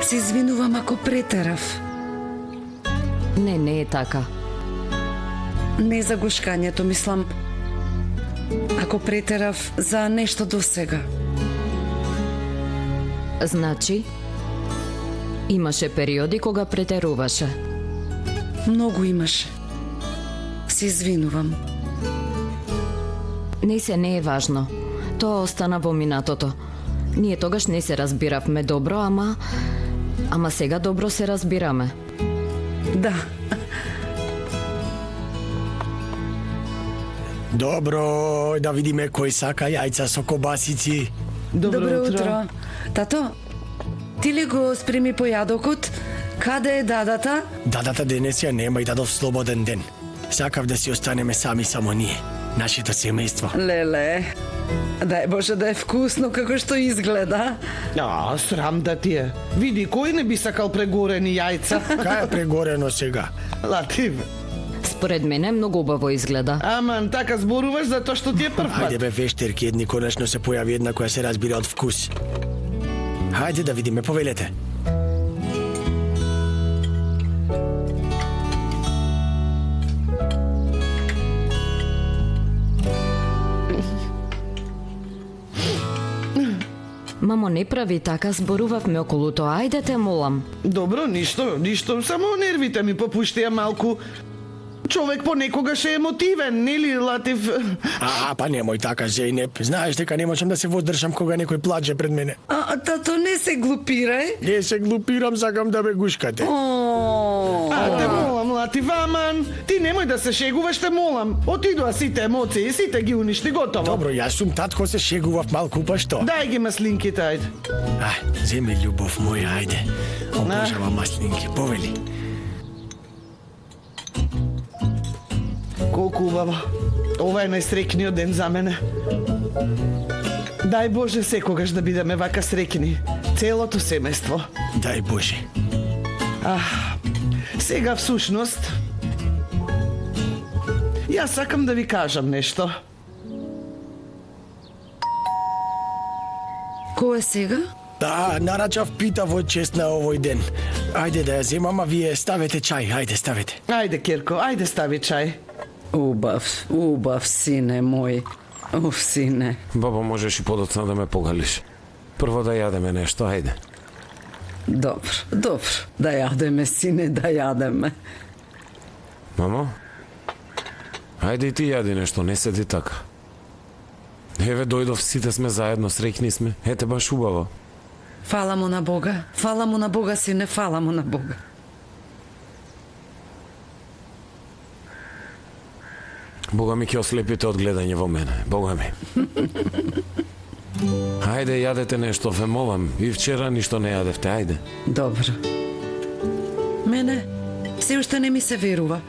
Се извинувам ако претерав. Не е така. Не за гушкањето, мислам. Ако претерав за нешто до сега. Значи, имаше периоди кога претеруваше. Многу имаше. Се извинувам. Не е важно. Тоа остана во минатото. Ние тогаш не се разбиравме добро, ама сега добро се разбираме. Да. Добро, да видиме кој сака јајца со кобасици. Добро утро. Тато, ти ли го спреми појадокот? Каде е дадата? Дадата денес ја нема и дадов слободен ден. Сакав да си останеме сами само ние, нашето семејство. Леле, дај Боже да е вкусно како што изгледа. Срам да ти е. Види, кој не би сакал прегорени јајца? Кај е прегорено сега? Латив. Според мене многу убаво изгледа. Аман, така зборуваш затоа што ти е прв пат. Хајде бе, вештерки, едни конечно се појави една која се разбира од вкус. Хајде да видиме, повелете. Мамо, не прави така, зборувавме околу тоа. Ајде те молам. Добро, ништо, само нервите ми попуштија малку. Човек понекогаш е емотивен, нели, Латив? Па немој така, Зејнеп. Знаеш дека не можам да се воздржам кога некој плаче пред мене. Тато, не се глупирај. Не се глупирам, сакам да ме гушкате. Те молам, Латив, аман. Ти немој да се шегуваш, те молам. Отидоа сите емоции, сите ги уништи, готово. Добро, јас сум татко, се шегував малку, па што? Дај ги маслинките, ајде. Земи, љубов моја, ајде. Обожавам маслинки, повели. Колку убаво. Ова е најсреќниот ден за мене. Дај Боже секогаш да бидеме вака среќни. Целото семејство. Дај Боже. Сега всушност, јас сакам да ви кажам нешто. Кој е сега? Нарачав пита во чест на овој ден. Ајде да ја земам, а вие ставете чај, ајде ставете. Ајде, Кирко, ајде стави чај. Убав, сине мој. Сине. Баба, можеш и подоцна да ме погалиш. Прво да јадеме нешто, ајде. Добро. Да јадеме, сине, да јадеме. Мамо? Ајде и ти јади нешто, не седи така. Еве, дојдов, сите сме заедно, среќни сме. Ете, баш убаво. Фала му на Бога, сине, фала му на Бога. Бога ми ќе ослепите од гледање во мене, Бога ми. Ајде, јадете нешто, ве молам. И вчера ништо не јадевте, ајде. Добро. Мене се уште не ми се верува.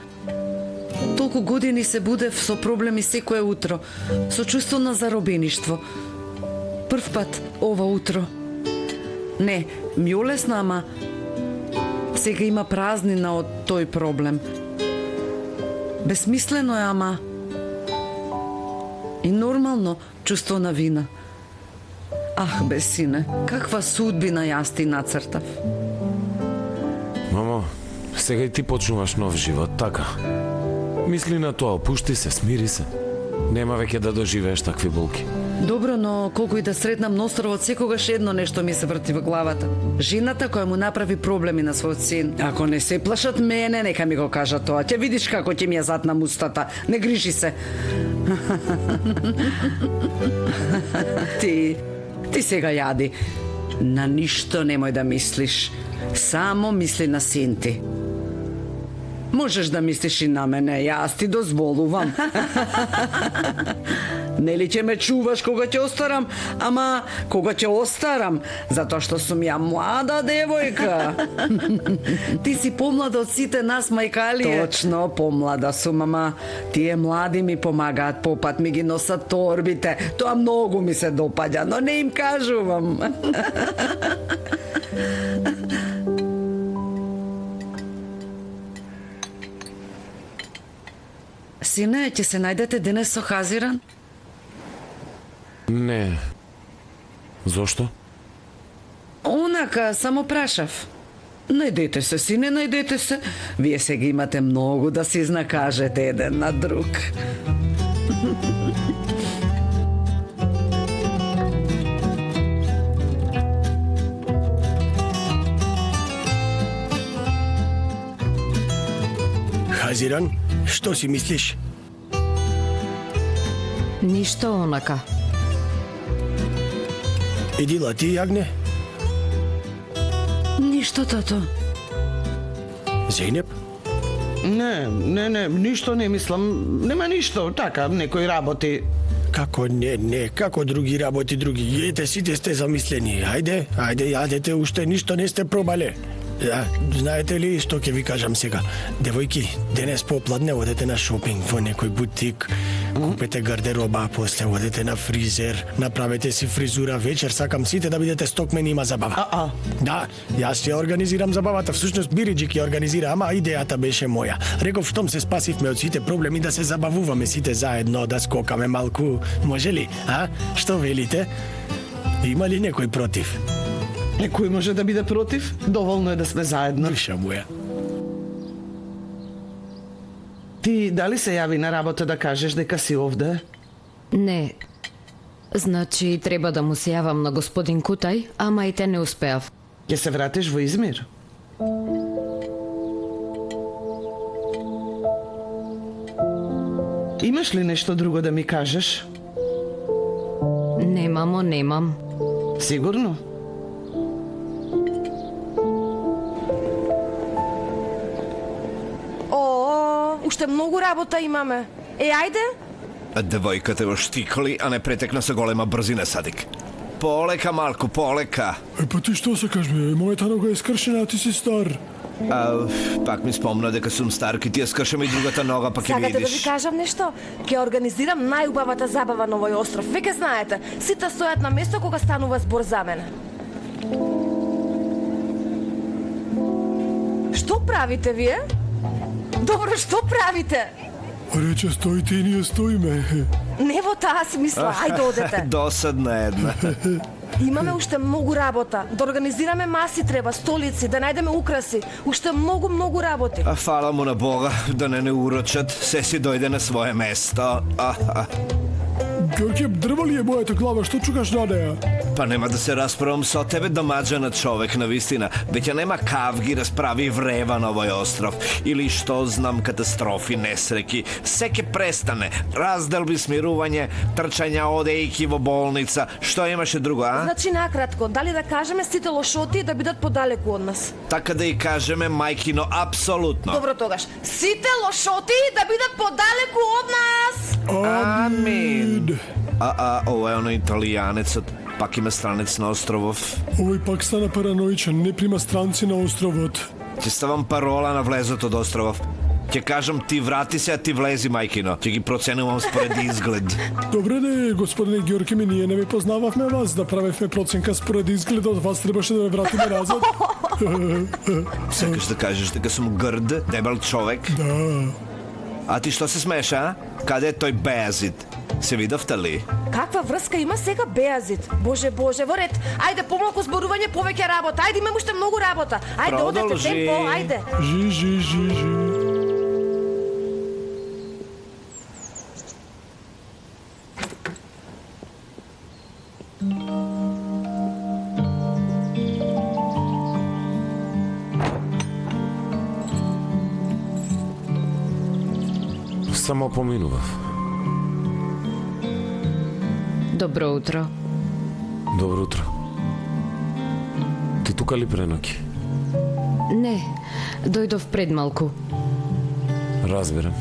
Толку години се будев со проблеми секое утро, со чувство на заробеништво. Прв пат ова утро. Не, ми олесна, ама сега има празнина од тој проблем. Безсмислено е, ама и нормално чувство на вина. Бе, сине, каква судбина јас ти нацртав. Мамо, сега и ти почнуваш нов живот, така. Мисли на тоа, опушти се, смири се. Нема веќе да доживееш такви болки. Добро, но колку и да сретнам на островот, секогаш едно нешто ми се врти во главата. Жената која му направи проблеми на својот син. Ако не се плашат мене, нека ми го кажа тоа. Ќе видиш како ќе ми ја затнам устата. Не грижи се. Ти сега јади. На ништо немој да мислиш. Само мисли на син ти. Можеш да мислиш и на мене, јас ти дозволувам. Нели ќе ме чуваш кога ќе остарам, ама кога ќе остарам, затоа што сум ја млада девојка. Ти си помлада од сите нас, мајкалие. Точно, помлада сум, ама тие млади ми помагаат попат, ми ги носат торбите. Тоа многу ми се допаѓа, но не им кажувам. Сине, ќе се најдете денес со Хазиран? Не. Зошто? Онака, само прашав. Најдете се, сине, најдете се. Вие сега имате многу да се изнакажете еден на друг. Хазиран, што си мислиш? Ништо онака. Идила ти, Јагне? Ништо, тато. Зейнеп? Не, ништо не мислам. Нема ништо, така, некои работи. Како не, како други работи, други. Ете, сите сте замислени. Ајде, јадете, уште ништо не сте пробале. Да, знаете ли што ќе ви кажам сега? Девојки, денес попладне одете на шопинг во некој бутик, купете гардероба, после одете на фризер, направете си фризура, вечер сакам сите да бидете стокмени, има забава. Да, јас ќе организирам забавата, всушност Бириџи ќе организира, ама идејата беше моја. Реков штом се спасивме од сите проблеми да се забавуваме сите заедно, да скокаме малку, може ли? Што велите? Има ли некој против? Некој може да биде против? Доволно е да сме заедно. Душа моја. Ти дали се јави на работа да кажеш дека си овде? Не. Значи, треба да му се јавам на господин Кутај, ама и те не успеав. Ќе се вратиш во Измир? Имаш ли нешто друго да ми кажеш? Немам. Сигурно? Уште многу работа имаме. Ајде? Девојката го штиколи, а не претекна со голема брзина, Садик. Полека, малку, полека. Па ти што сакаш, бе? Мојата нога е скршена, а ти си стар. Пак ми спомна дека сум стар, ки ти ја скршам и другата нога, па ќе видиш. Сакате да ви кажам нешто? Ќе организирам најубавата забава на овој остров. Веќе знаете, сите стојат на место кога станува збор за мене. Што правите вие? Добро, што правите? Рече стоите и ние стоиме. Не во таа смисла, ајде одете. Досадна една. Имаме уште многу работа. Да организираме маси треба, столици, да најдеме украси. Уште многу работи. Фала му на Бога да не урочат, се си дојде на свое место. Ѓорѓе, дрво ли е мојата глава, што чукаш на неја? Па нема да се расправам со тебе, домаđана човек, навистина. Веќе нема кавги, расправи врева на овој остров. Или што знам, катастрофи, несреки. Се ке престане. Разделби, смирување, трчања, одејки во болница. Што имаше друго, Значи, накратко, дали да кажеме сите лошоти да бидат подалеку од нас? Така да и кажеме, мајкино, апсолутно. Добро тогаш. Сите лошоти да бидат подалеку од нас! Амин. Ова е оно италијанецот. Пак има странец на островов. Овој пак стана параноичен, не прима странци на островот. Ќе ставам парола на влезот од островов. Ќе кажам ти врати се, а ти влези, мајкино. Ќе ги проценувам според изглед. Добре де, господине Ѓорке, ние не ме познававме вас, да правевме проценка според изгледот, вас требаше да ме вратиме назад. Сакаш да кажеш дека сум грд, дебел човек? Да. А ти што се смееш, Каде е тој Беазит? Се видовте ли? Каква врска има сега Беазит? Боже, во ред. Ајде, помалку зборување, повеќе работа. Ајде, имаме уште многу работа. Ајде, одете, Продолжи. темпо, ајде. Жи. Само поминував. Добро утро. Добро утро. Ти тука ли преноќи? Не, дојдов пред малку. Разбирам.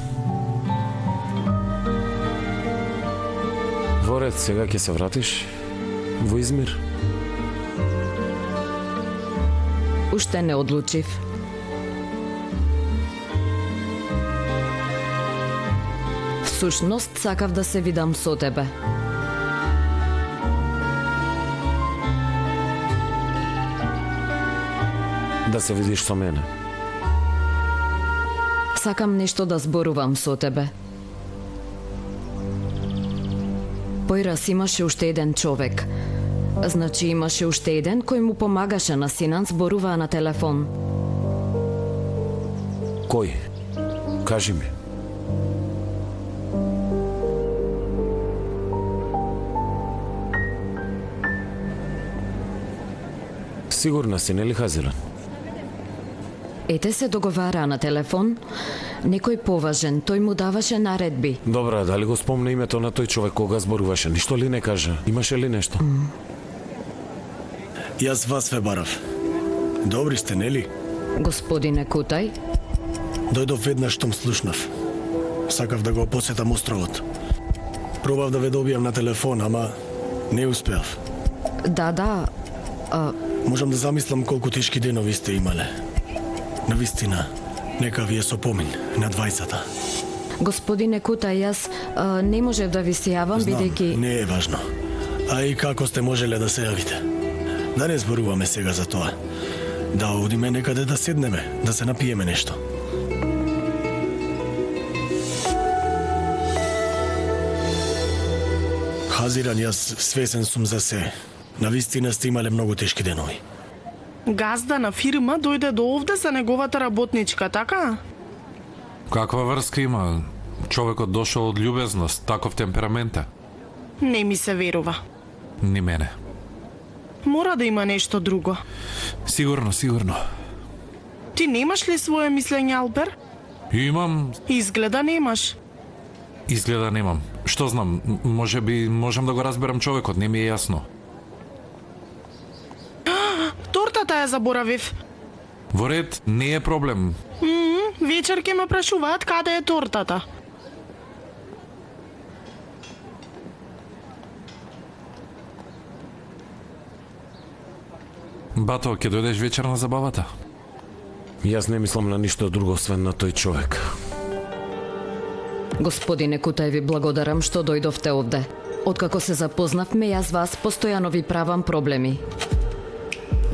Во ред, сега ќе се вратиш во Измир? Уште не одлучив. Всушност, сакав да се видам со тебе. Да се видиш со мене. Сакам нешто да зборувам со тебе. Појрас имаше уште еден човек. Значи имаше уште еден кој му помагаше на Синан, зборуваа на телефон. Кој? Кажи ми. Сигурна си, нели Хазилан? Ете се договараа на телефон, некој поважен, тој му даваше наредби. Добра, дали го спомна името на тој човек кога зборуваше? Ништо ли не кажа? Имаше ли нешто? Јас вас ве барав. Добри сте, нели? Господине Кутај, Дојдов веднаш штом слушнав. Сакав да го посетам островот. Пробав да ве добијам на телефон, ама не успеав. да, Можам да замислам колку тешки денови сте имале. Навистина, нека ви е сопомин на 20-та. господине Кутај, јас не можев да ви се јавам, Знам, бидејќи... не е важно. А и како сте можеле да се јавите? Да не зборуваме сега за тоа. Да одиме некаде да седнеме, да се напиеме нешто. Хазиран, јас свесен сум за се. Навистина сте имале многу тешки денови. Газда на фирма дојде до овде за неговата работничка, така? Каква врска има? Човекот дошол од љубезност, таков темперамент е. Не ми се верува. Ни мене. Мора да има нешто друго. Сигурно, сигурно. Ти немаш ли своje мислење, Албер? Имам, Изгледа немаш. изгледа немам. Што знам, може би можам да го разберам човекот, не ми е јасно. Тортата ја заборавив. Во ред, не е проблем. Вечер ке ме прашуваат каде е тортата. Бато, ќе дојдеш вечер на забавата? Јас не мислам на ништо друго освен на тој човек. Господине Кутај, ви благодарам што дојдовте овде. Откако се запознавме, јас вас постојано ви правам проблеми.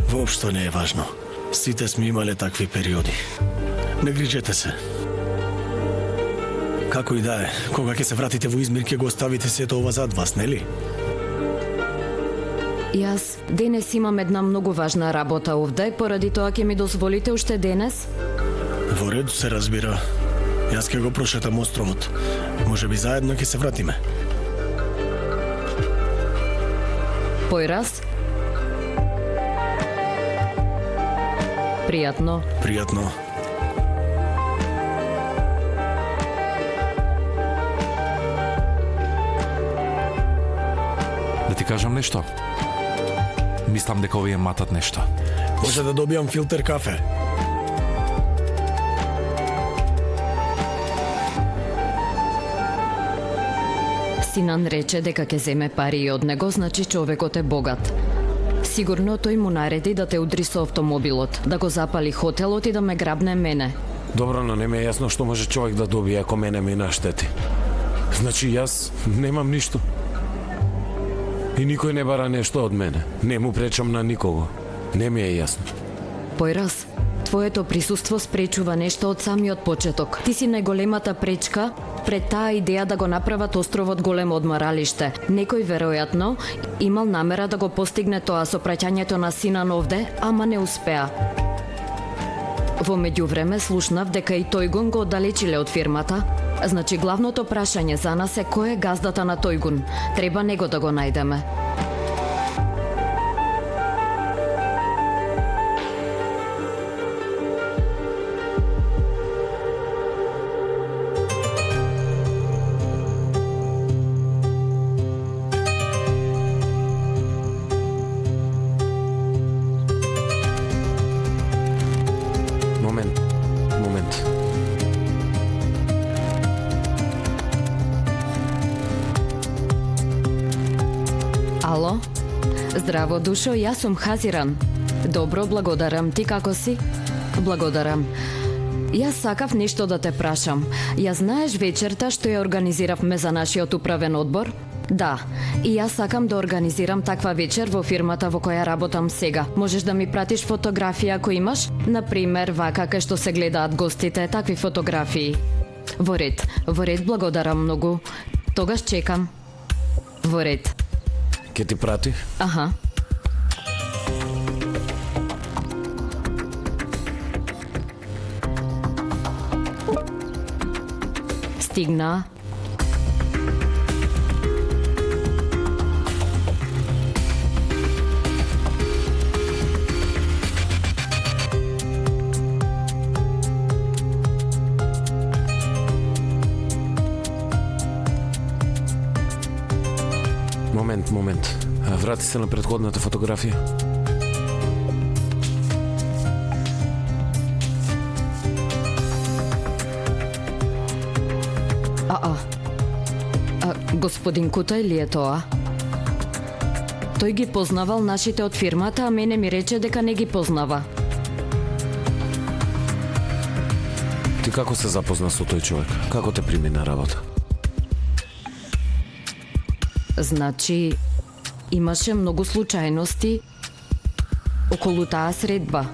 Воопшто не е важно. Сите сме имале такви периоди. Не грижете се. Како и да е, кога ќе се вратите во Измир, ќе го оставите сето ова зад вас, нели? Јас денес имам една многу важна работа овде, поради тоа ќе ми дозволите уште денес? Во ред се разбира. Јас ќе го прошетам островот. Може би заедно ќе се вратиме. Појраз? Пријатно. Пријатно. Да ти кажам нешто? Мислам дека овие матат нешто. Може да добијам филтер кафе? Синан рече дека ќе земе пари од него, значи човекот е богат. Сигурно тој му нареди да те удри со автомобилот, да го запали хотелот и да ме грабне мене. Добро, но не ми е јасно што може човек да добие ако мене ми наштети. Значи јас немам ништо. И никој не бара нешто од мене. Не му пречам на никого. Не ми е јасно. Појраз, твоето присуство спречува нешто од самиот почеток. Ти си најголемата пречка пред таа идеја да го направат островот големо одморалиште. Некој веројатно имал намера да го постигне тоа со праќањето на Синан овде, ама не успеа. Во меѓувреме слушнав дека и Тојгун го оддалечиле од фирмата. Значи главното прашање за нас е кој е газдата на Тојгун. Треба него да го најдеме. Момент. Здраво, душо, јас сум Хазиран. Добро, благодарам. Ти како си? Благодарам. Јас сакав нешто да те прашам. Ја знаеш вечерта што ја организиравме за нашиот управен одбор? Да, и јас сакам да организирам таква вечер во фирмата во која работам сега. Можеш да ми пратиш фотографија ако имаш? Например, вака кај што се гледаат гостите, такви фотографии. Во ред, благодарам многу. Тогаш чекам. Во ред. Ке ти прати? Аха. Стигна. Момент. Врати се на претходната фотографија. Господин Кутај ли е тоа? Тој ги познавал нашите од фирмата, а мене ми рече дека не ги познава. Ти како се запозна со тој човек? Како те прими на работа? Значи, имаше многу случајности околу таа средба.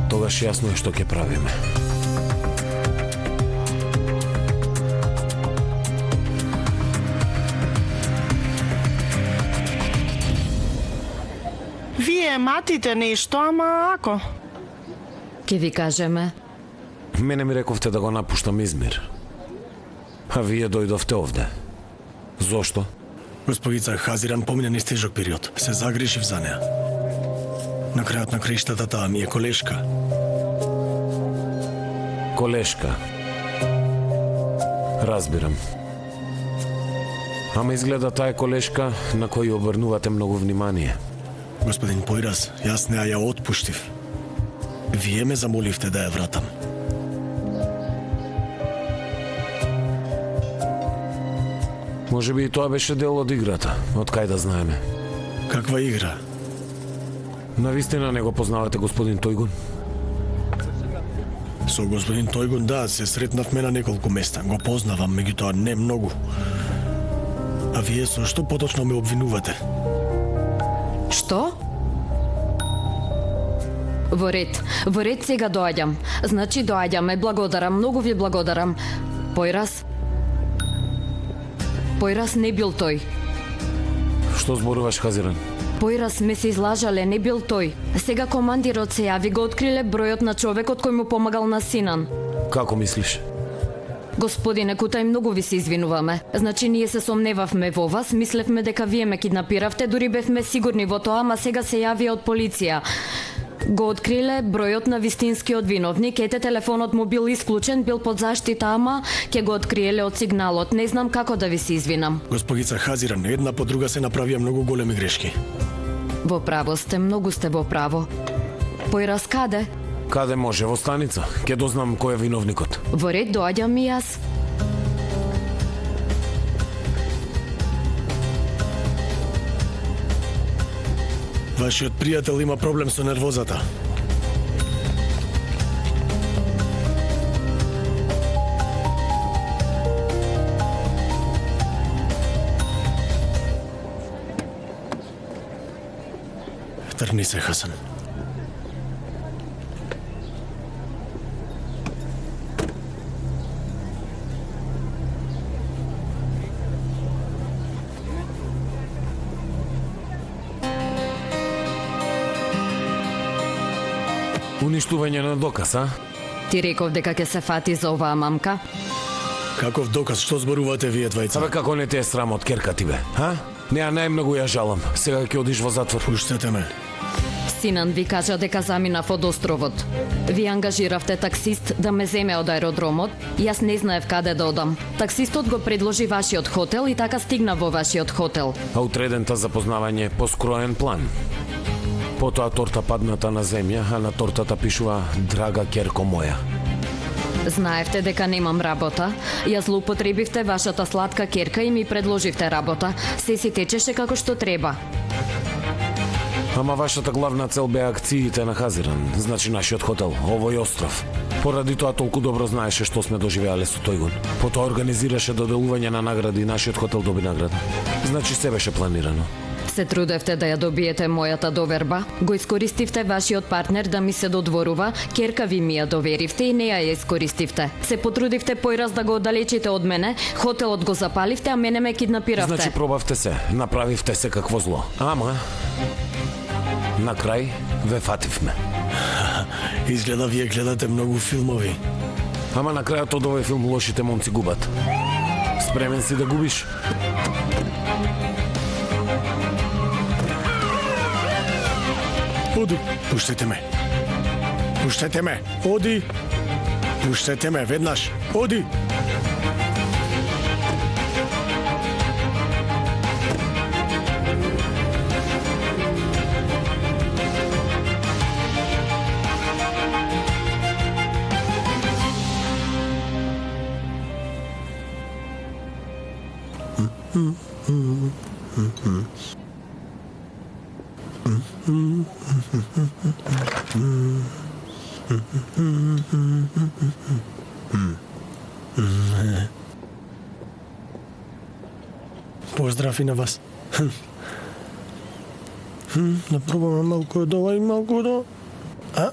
Тогаш јасно е што ќе правиме. Вие матите нешто, ама ако? Ке ви кажеме. Мене ми рековте да го напуштам Измир. А вие дојдовте овде. Зошто? Господица Хазиран помина низ тежок период. Се загрешив за неа. На крајот на краиштата таа ми е колешка. Колешка. Разбирам. Ама изгледа таа е колешка на кој обрнувате многу внимание. Господин Појрас, јас неа ја отпуштив. Вие ме замоливте да ја вратам. Може би и тоа беше дел од играта, од кај да знаеме. Каква игра? Навистина не го познавате господин Тојгун? Со господин Тојгун, да, се сретнавме на неколку места. Го познавам, меѓутоа не многу. А вие со што поточно ме обвинувате? Што? Во ред сега доаѓам. Значи доаѓаме, благодарам, многу ви благодарам. Појрас не бил тој. Што зборуваш, Хазиран? Појрас ме се излажале, не бил тој. Сега командирот се јави, го откриле бројот на човекот кој му помагал на Синан. Како мислиш? Господине Кутај, многу ви се извинуваме. Значи ние се сомневавме во вас, мислевме дека вие ме киднапиравте, дури бевме сигурни во тоа, ама сега се јави од полиција. Го откриле бројот на вистинскиот виновник, ете телефонот му бил исклучен, бил под заштита, ама ќе го откриеле од сигналот. Не знам како да ви се извинам. Господица Хазиран, една по друга се направија многу големи грешки. Во право сте, многу сте во право. Појрас каде? Каде може, во станица. Ке дознам кој е виновникот. Во ред, доаѓам и јас. Вашиот пријател има проблем со нервозата. Тргни се, Хасан. Уништување на доказ, а? Ти реков дека ќе се фати за оваа мамка? Каков доказ? Што зборувате вие двајца? Абе, како не те е срам од керка ти, бе, а? Неа најмногу ја жалам. Сега ќе одиш во затвор. Пуштете ме. синан ви кажа дека заминав од островот. Ви ангажиравте таксист да ме земе од аеродромот, јас не знаев каде да одам. Таксистот го предложи вашиот хотел и така стигнав во вашиот хотел. А утредента запознавање по скроен план. Потоа торта падната на земја, а на тортата пишува "Драга ќерко моја". Знаевте дека немам работа, ја злоупотребивте вашата сладка керка и ми предложивте работа. Се си течеше како што треба. Ама вашата главна цел беа акциите на Хазиран, значи нашиот хотел, овој остров. Поради тоа толку добро знаеше што сме доживеале со тој. Потоа организираше доделување на награди и нашиот хотел доби награда. Значи се беше планирано. Се трудевте да ја добиете мојата доверба, го искористивте вашиот партнер да ми се додворува, керка ви ми ја доверивте и не ја искористивте. Се потрудивте појраз да го оддалечите од мене, хотелот го запаливте, а мене ме киднапиравте. Значи пробавте се, направивте се какво зло. Ама на крај ве фативме. Изгледа вие гледате многу филмови. Ама на крајот од овој филм лошите момци губат. Спремен си да губиш? Оди, пуштете ме. Пуштете ме. Оди. Пуштете ме веднаш. Оди. Поздрав и на вас. Да пробаме малку од ова и малку од ова. А?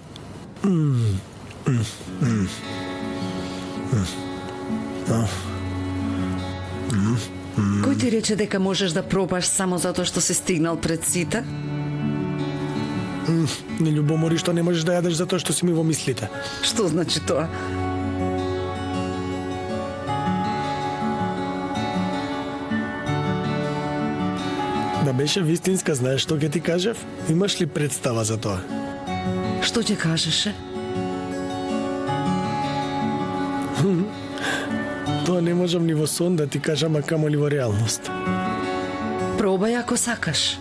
Кој ти рече дека можеш да пробаш само затоа што си стигнал пред сите? Не љубомори што не можеш да јадеш затоа што си ми во мислите. Што значи тоа? Да беше вистинска, знаеш што ќе ти кажев? Имаш ли представа за тоа? Што ќе кажеше? Тоа не можам ни во сон да ти кажам, а камо ли во реалност. Пробај ако сакаш.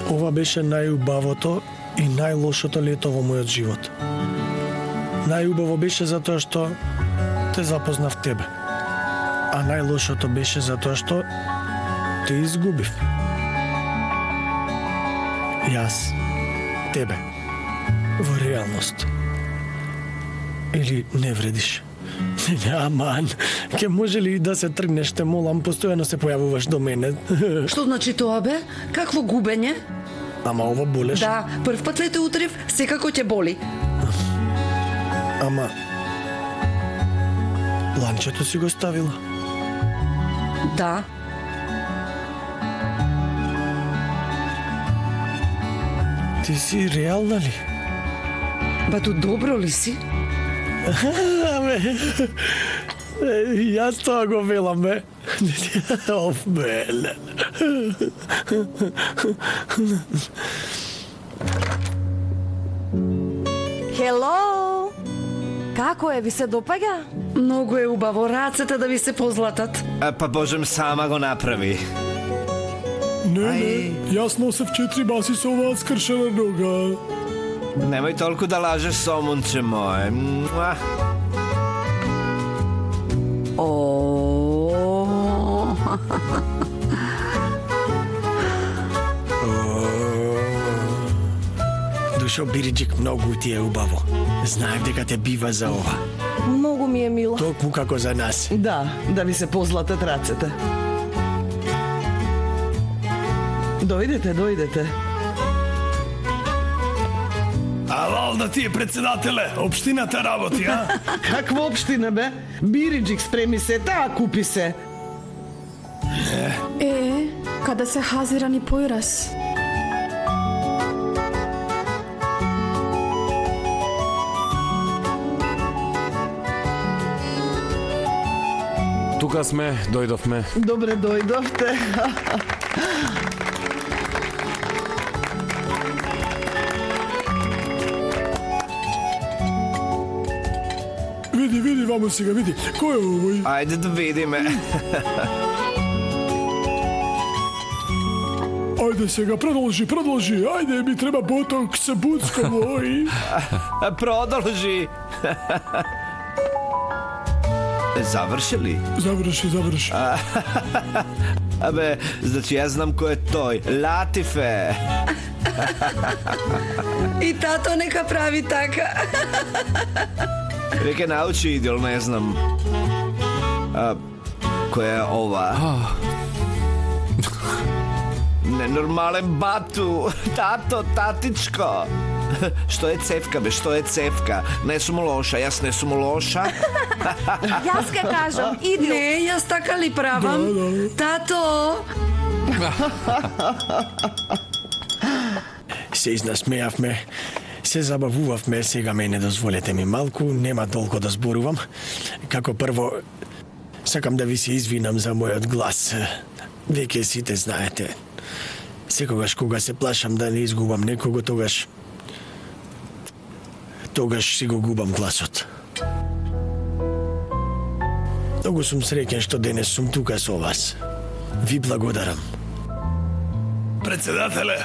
Ова беше најубавото и најлошото лето во мојот живот. Најубаво беше затоа што те запознав тебе. А најлошото беше затоа што те изгубив. Јас, тебе, во реалност. Или не вредиш. Аман, ке може ли да се тргнеш, те молам, постојано се појавуваш до мене. Што значи тоа бе? Какво губење? Ама ова болеш? Да, прв пат ве те утрив, секако ќе боли. Ама ланчето си го ставила? Да. Ти си реална ли? Ба ту добро ли си? Јас тоа го велам, бе. Оф, бе. Хело! Како е, ви се допаѓа? Многу е убаво, рацете да ви се позлатат. Па Божем сама го направи. Не, јас носев 4 баси со оваа скршена нога. Немој толку да лажеш, сомунче мое. Душо Бириџик, многу ти е убаво. Знаев дека те бива за ова. Многу ми е мило. Токму како за нас. Да, да ви се позлатат рацете. Дојдете, дојдете. А валда ти е председателе, општината работи, а? Каква општина, бе? Бириџик спреми се, таа купи се. Каде се Хазиран и појраз? Тука сме, дојдовме. Добре дојдовте. види вамо сега, види. Кој е овој? Ајде да видиме. Ајде сега, продолжи. Ајде, ми треба ботокс, буцко мој. Продолжи. Заврши ли? Заврши. Абе, значи јас знам кој е тој. Латифе. И тато нека прави така. Веќе научи идол, не знам. Која е ова? Ненормален бату. Тато, татичко. Што е цевка, бе, што е цевка? Не сум лоша, јас не сум лоша. Јас ке кажам, иди. Не, јас така ли правам? Тато! Се изнасмеавме, се забавувавме, сега мене дозволете ми малку, нема толку да зборувам. Како прво, сакам да ви се извинам за мојот глас. Веќе сите знаете. Секогаш кога се плашам да не изгубам некого, тогаш си го губам гласот. Многу сум среќен што денес сум тука со вас. Ви благодарам. Председателе,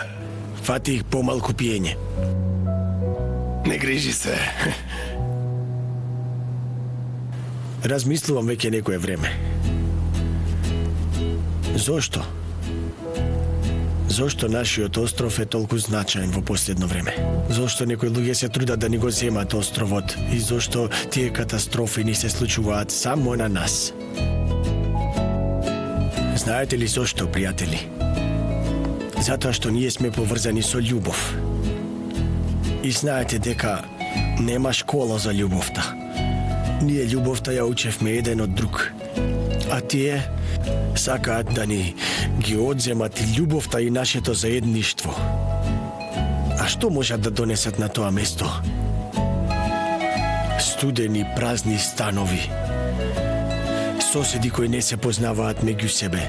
Фатих помалку пиење. не грижи се. Размислувам веќе некое време. Зошто? Зошто нашиот остров е толку значаен во последно време? Зошто некои луѓе се трудат да ни го земат островот? И зошто тие катастрофи ни се случуваат само на нас? Знаете ли зошто, пријатели? Затоа што ние сме поврзани со љубов. И знаете дека нема школа за љубовта. Ние љубовта ја учевме еден од друг. А тие сакаат да ни ги одземат и љубовта и нашето заедништво. А што можат да донесат на тоа место? Студени, празни станови. Соседи кои не се познаваат меѓу себе.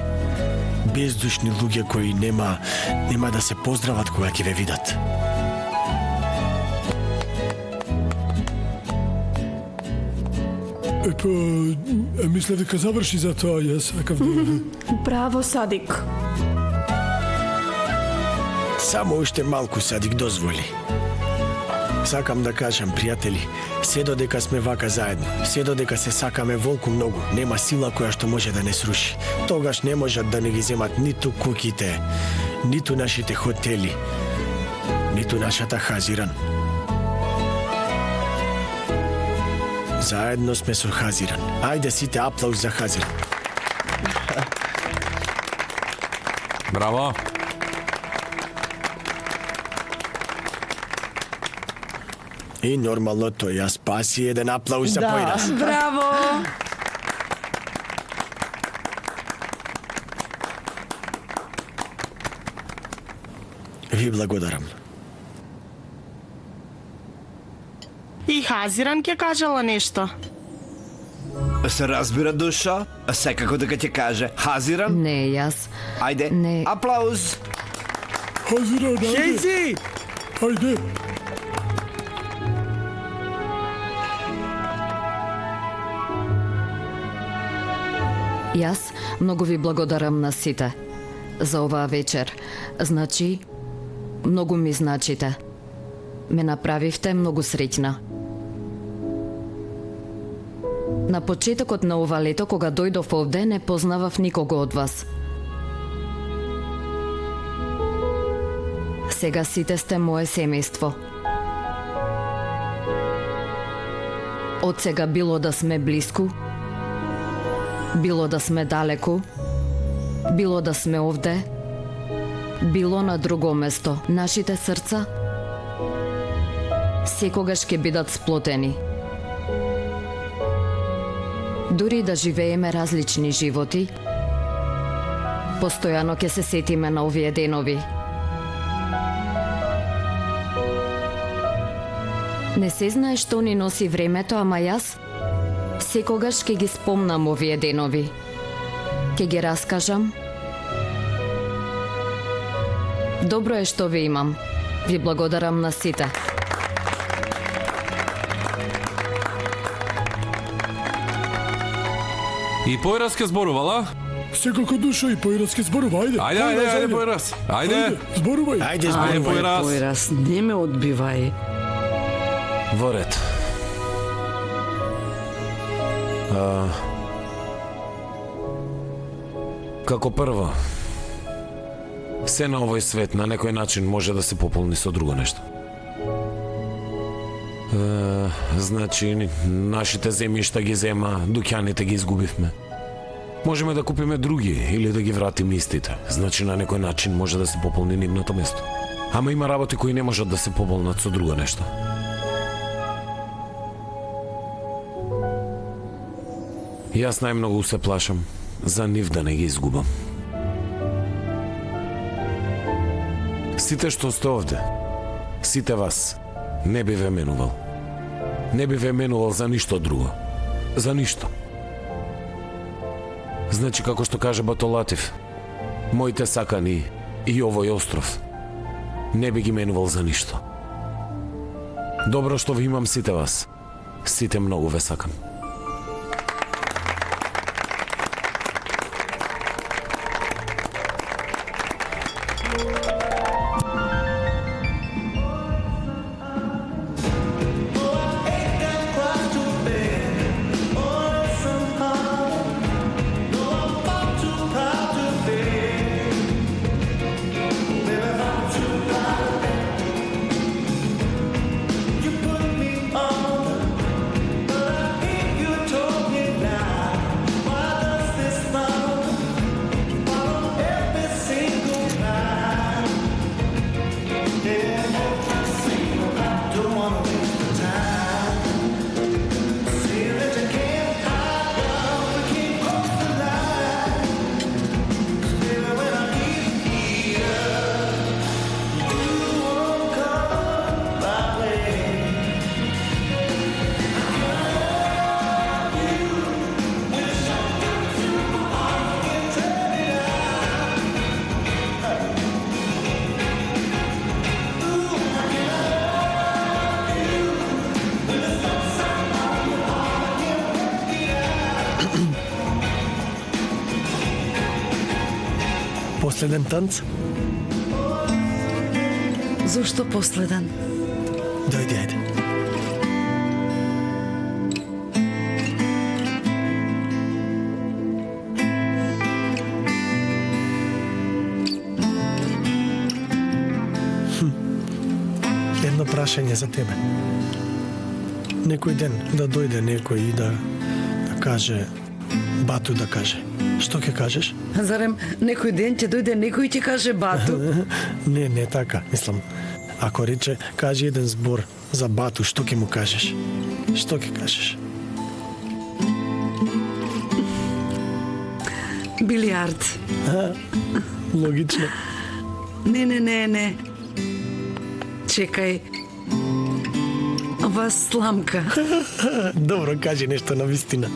Бездушни луѓе кои нема да се поздрават кога ќе ве видат. Епа, мисля дека заврши за тоа, јас сакав да... Браво, Садик. Само уште малку, Садик, дозволи. Сакам да кажам, пријатели, се додека сме вака заедно, се додека се сакаме волку многу, нема сила која што може да не сруши. Тогаш не можат да не ги земат ниту куќите, ниту нашите хотели, ниту нашата Хазиран. Заедно сме со Хазиран. Ајде сите аплауз за Хазиран. Браво. И нормално тој ја спаси еден аплауз за Појрас. Браво! Ви благодарам. И Хазиран ќе кажала нешто. Се разбира, душо? Секако дека ќе каже. Хазиран? Не, јас. Ајде, Не. аплауз. Хазиран, ајде. Хејзи! Ајде. Јас многу ви благодарам на сите за оваа вечер. Значи, многу ми значите. Ме направивте многу среќна. На почетокот на ова лето, кога дојдов овде, не познавав никого од вас. Сега сите сте мое семејство. Од сега било да сме блиску, било да сме далеку, било да сме овде, било на друго место, нашите срца секогаш ќе бидат сплотени. Дури да живееме различни животи, постојано ќе се сетиме на овие денови. Не се знае што ни носи времето, ама јас секогаш ќе ги спомнам овие денови. Ќе ги раскажам. Добро е што ви имам. Ви благодарам на сите. И појраз ке зборувала? Секако душа и појраз ке зборува, ајде. Ајде, појраз. Ајде. Зборувај. Ајде, Ајде, зборувај. појраз. Појраз, не ме одбивај. Во ред. Како прво, се на овој свет на некој начин може да се пополни со друго нешто. Значи, нашите земјишта ги зема, дуќаните ги изгубивме. Можеме да купиме други или да ги вратиме истите. Значи, на некој начин може да се пополни нивното место. Ама има работи кои не можат да се пополнат со друго нешто. Јас најмногу се плашам за нив да не ги изгубам. Сите што сте овде, сите вас, не би ве менувал. Не би ве менувал за ништо друго. За ништо. Значи, како што каже Батолатив, моите сакани и овој остров, не би ги менувал за ништо. Добро што ви имам сите вас. Сите многу ве сакам. Последен танц? Зошто последен? Дојди, ајде. Едно прашање за тебе. Некој ден да дојде некој и да каже, Бату да каже. Што ќе кажеш? Зарем некој ден ќе дојде некој и ќе каже Бату? Не така. Мислам, ако рече, кажи еден збор за Бату, што ќе му кажеш? Што ќе кажеш? Билиард. Логично. Не. Чекај. Ова сламка. Добро, кажи нешто на вистина.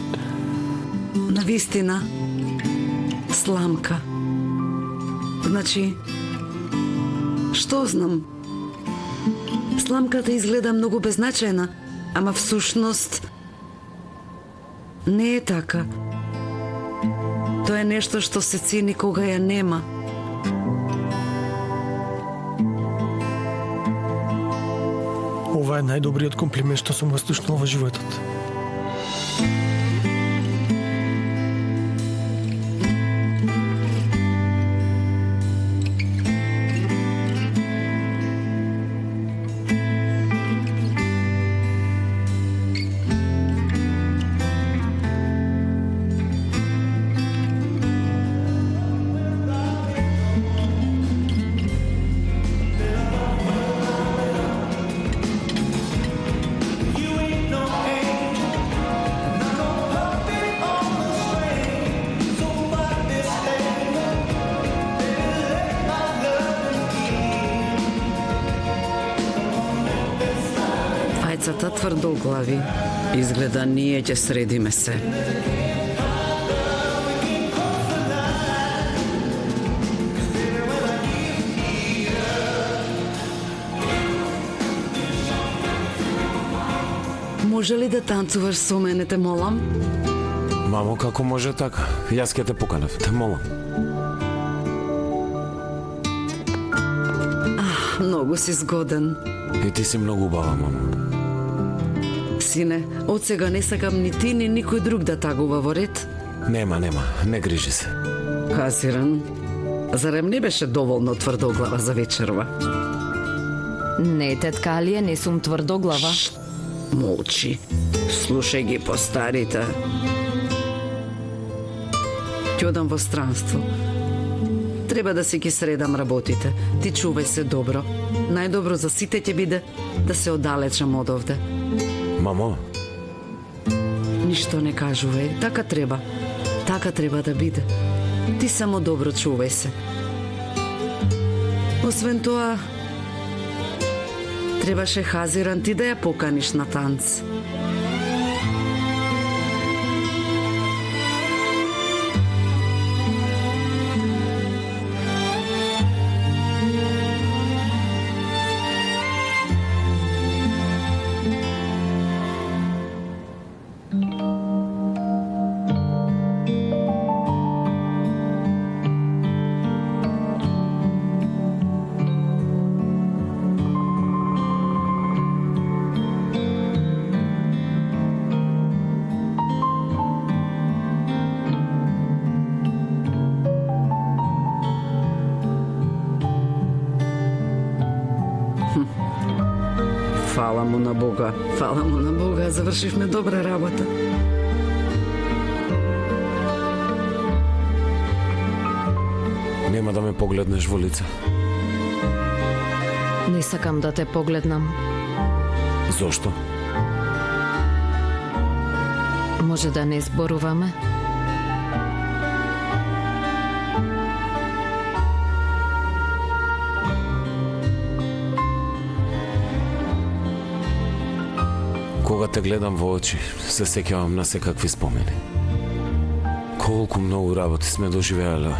На вистина. Сламка. Значи, што знам? Сламката изгледа многу беззначајна, ама всушност не е така. Тоа е нешто што се цени кога ја нема. Ова е најдобриот комплимент што сум го слушнал во животот. Мајцата тврдоглави. Изгледа ние ќе средиме се. Може ли да танцуваш со мене, те молам? Мамо, како може така? Јас ке те поканев, те молам. Многу си згоден. И ти си многу убава, мамо. Сине, од сега не сакам ни ти, ни никој друг да тагува во ред. Нема, не грижи се. Хазиран, зарем не беше доволно тврдоглава за вечерва? Не, тетка Алија, не сум тврдоглава. Молчи. Слушај ги по старите. Ќе одам во странство. Треба да си ги средам работите. Ти чувај се добро. Најдобро за сите ќе биде да се оддалечам од овде. Мамо, Ништо не кажувај. Така треба. Така треба да биде. Ти само добро чувај се. Освен тоа, требаше Хазиран ти да ја поканиш на танц. Фала му на Бога. Фала му на Бога. Завршивме добра работа. нема да ме погледнеш во лице. Не сакам да те погледнам. Зошто? Може да не зборуваме? Кога те гледам во очи, се сеќавам на секакви спомени. Колку многу работи сме доживеале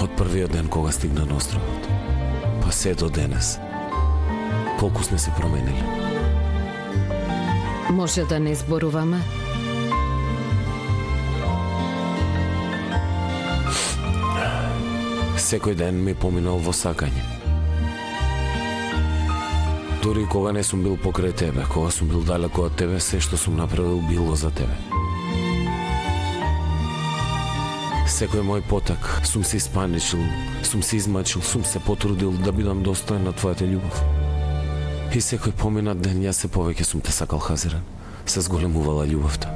од првиот ден кога стигна на островот, па се до денес. Колку сме се променили. Може да не зборуваме? Секој ден ми поминал во сакање. Дури кога не сум бил покрај тебе, кога сум бил далеко од тебе, се што сум направил било за тебе. Секој мој потак сум се испаничил, сум се измачил, сум се потрудил да бидам достоен на твојата љубов. И секој поминат ден јас се повеќе сум те сакал, Хазиран. Се зголемувала љубовта.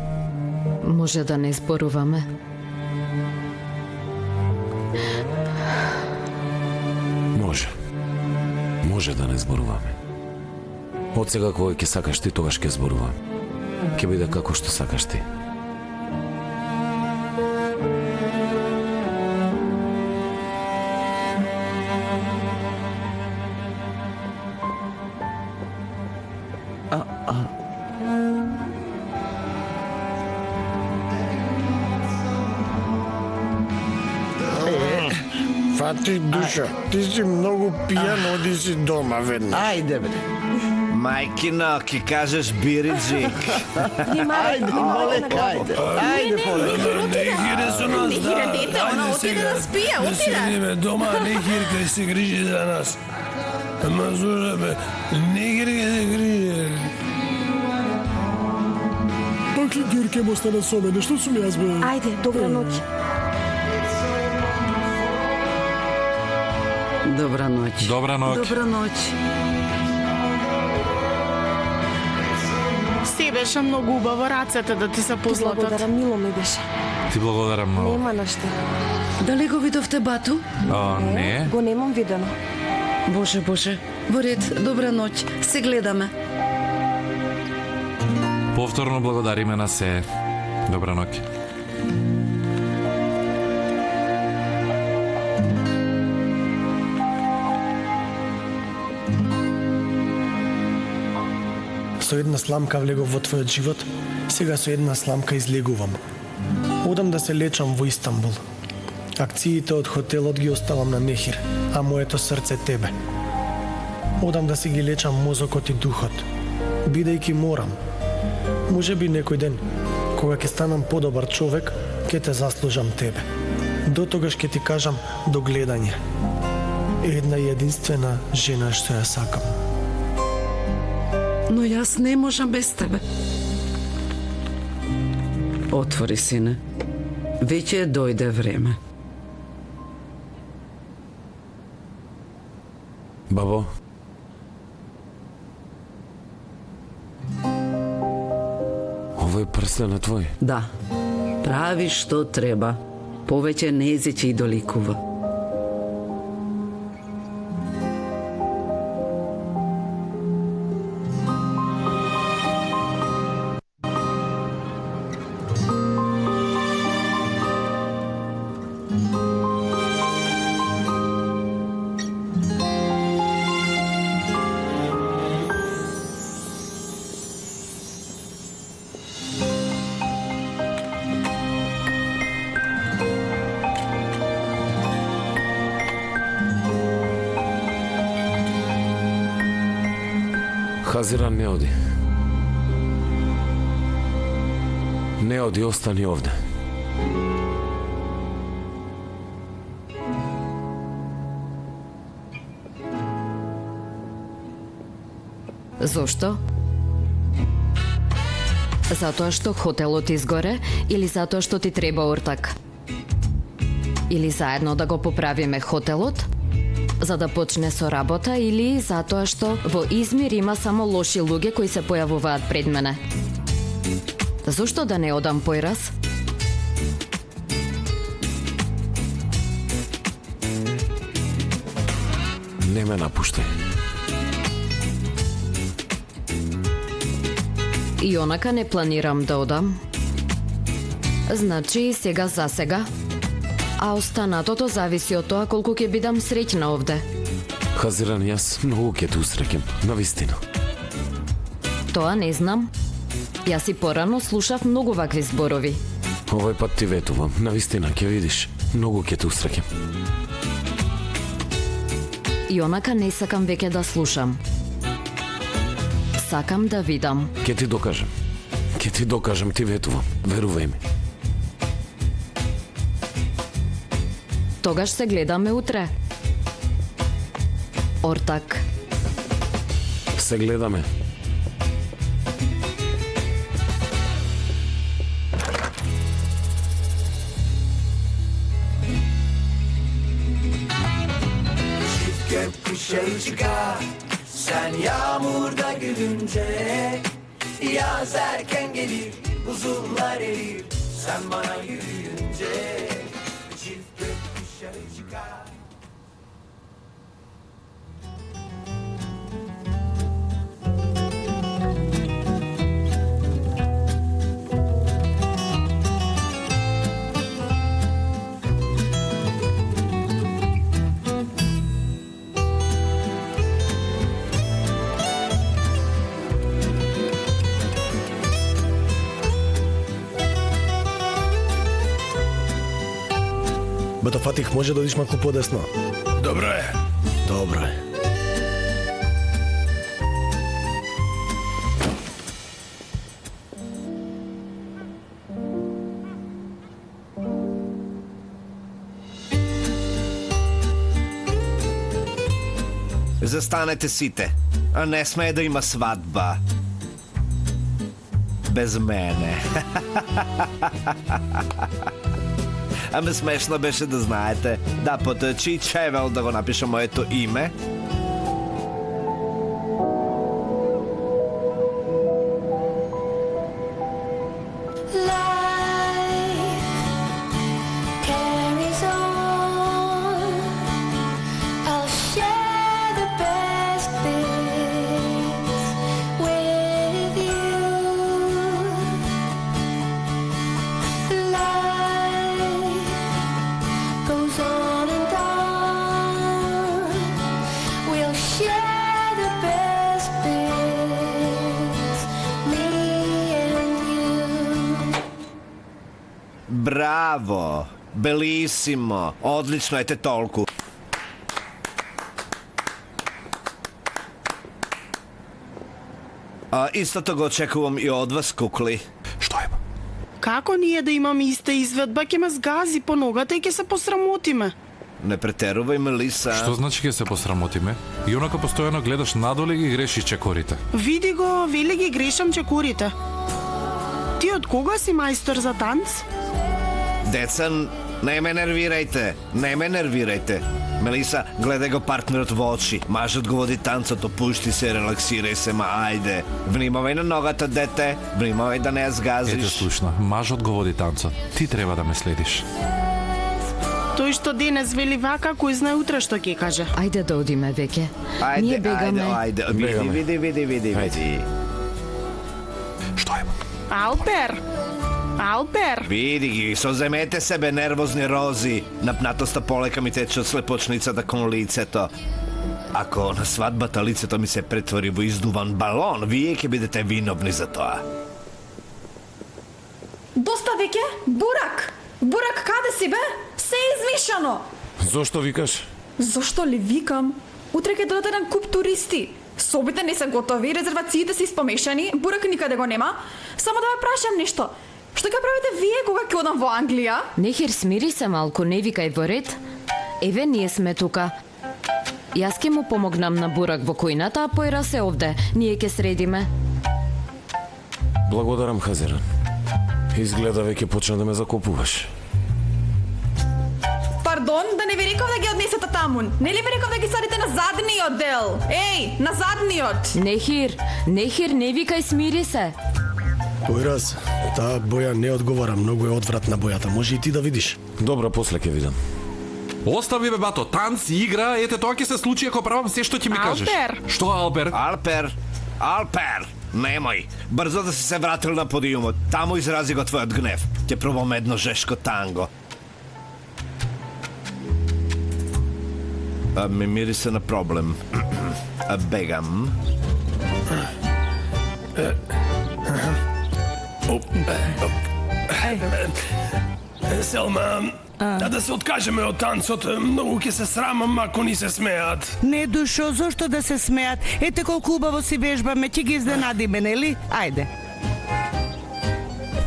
Може да не зборуваме? Може. Може да не зборуваме. Од сега кога ќе сакаш ти, тогаш ќе зборувам. Ќе биде како што сакаш ти. Фати душа, ти си многу пијан, оди си дома веднаш. Ајде бре. Мајкино, ки кажеш бириджик. Ајде, молек, ајде. Ајде, полека. Не хире со нас, Не хире дете, она отиде да спија, Да отиде. седиме дома, не хирка се грижи за нас. Ама слушай бе, не хирка се грижи. Пак ли Ѓурке му остана со мене? Што сум јас, бе? Ајде, добра ноќ. Добра ноќ. Добра ноќ. Добра ноќ. Се беше многу убаво рацете да ти се позлатат. Благодарам, мило ми беше. Ти благодарам многу. Нема на што. Дали го видовте Бату? Не. Го немам видено. Боже, Боже. Во ред, добра ноќ. Се гледаме. Повторно благодариме на се. Добра ноќ. Со една сламка влегов во твојот живот, сега со една сламка излегувам. Одам да се лечам во Истанбул. Акциите од хотелот ги оставам на Мехир, а моето срце тебе. Одам да си ги лечам мозокот и духот, бидејќи морам. Може би некој ден Кога ќе станам подобар човек, ќе те заслужам тебе. До тогаш ќе ти кажам до гледање. Една и единствена жена што ја сакам. Но јас не можам без тебе. Отвори, сине. Веќе дојде време. Бабо, овој прстен е твој? Да, прави што треба. Повеќе нези ќе и доликува. Хазиран не оди. Не оди, остани овде. Зошто? Затоа што хотелот изгоре или затоа што ти треба ортак? Или заедно да го поправиме хотелот, за да почне со работа, или затоа што во Измир има само лоши луѓе кои се појавуваат пред мене? Зошто да не одам појраз? Не ме напуштај. И онака не планирам да одам. Значи сега за сега. А останатото зависи од тоа колку ќе бидам среќна овде. Хазиран, јас многу ќе те усреќам, навистина. Тоа не знам. Јас и порано слушав многу вакви зборови. Овој пат ти ветувам, навистина ќе видиш, многу ќе те усреќам. И онака не сакам веќе да слушам. Сакам да видам. Ќе ти докажам. Ќе ти докажам, ти ветувам. Верувај ми. Тогаш се гледаме утре. Ортак. Се гледаме. Gökkuşağı çıkar, sen yağmurda gülünce. Yaz erken gelir, buzullar erir, sen bana yürüyünce. Çift gökkuşağı çıkar. Бето Фатих, може да одиш малку подесно? Добро е. Добро е. Застанете сите, а не смее да има свадба. Без мене. Аме смешно беше да знаете. Да потъчи чевел да го напиша моето име. Браво! Белисимо! Одлично ете толку. Истото го очекувам и од вас, кукли. Што е? Како ние да имаме иста изведба, ќе ме сгази по ногата и ќе се посрамотиме. Не претерувај, Мелиса. Што значи ќе се посрамотиме? И онака постојано гледаш надоле и ги грешиш чекорите. Види го, вели ги грешам чекорите. Ти од кога си мајстор за танц? Деца, не ме нервирајте. Не ме нервирајте. Мелиса, гледај го партнерот во очи. Мажот го води танцот, опушти се, релаксирај се, ма ајде. Внимавај на ногата, дете. Внимавај да не ја сгазиш. Ете слушна, мажот го води танцот. Ти треба да ме следиш. Тој што денес вели вака, кој знае утре што ќе каже. Ајде да одиме веќе. Ајде, Ние бегаме. Ајде. Види. Што е? Алпер! Види ги, соземете себе нервозни рози. Напнатоста полека ми тече од слепочницата кон лицето. Ако на свадбата лицето ми се претвори во издуван балон, вие ќе бидете виновни за тоа. Доста веќе? Бурак! Бурак, каде си бе? Се е измишано! Зошто викаш? Зошто ли викам? Утре ќе додат еден куп туристи. Собите не се готови, резервациите се испомешани, Бурак никаде го нема. Само да ве прашам нешто. Што ќе правите вие кога ќе одам во Англија? Нехир, смири се малку, не викај во ред. Еве, ние сме тука. Јас ќе му помогнам на Бурак во кујната, а појра се овде. Ние ќе средиме. Благодарам, Хазиран. Изгледа веќе почна да ме закопуваш. Пардон, да не ви реков да ги однесете таму. Нели ви реков да ги садите на задниот дел? Еј, на задниот! Нехир, не викај, смири се. Појраз, таа боја не одговара, многу е одвратна бојата. Може и ти да видиш. Добро, после ќе видам. Остави бе, бато, танц, игра, ете тоа ќе се случи ако правам се што ќе ми кажеш. Алпер! Што, Алпер? Алпер! Немој, брзо да си се вратил на подиумот. Таму изрази го твојот гнев. Ќе пробам едно жешко танго. Ми мирисе на проблем. Бегам. Селма, да се откажеме од танцот, многу ќе се срамам ако ни се смеат. Не, душо, зошто да се смеат? Ете колку убаво си вежбаме, ќе ги изненадиме, нели? Ајде.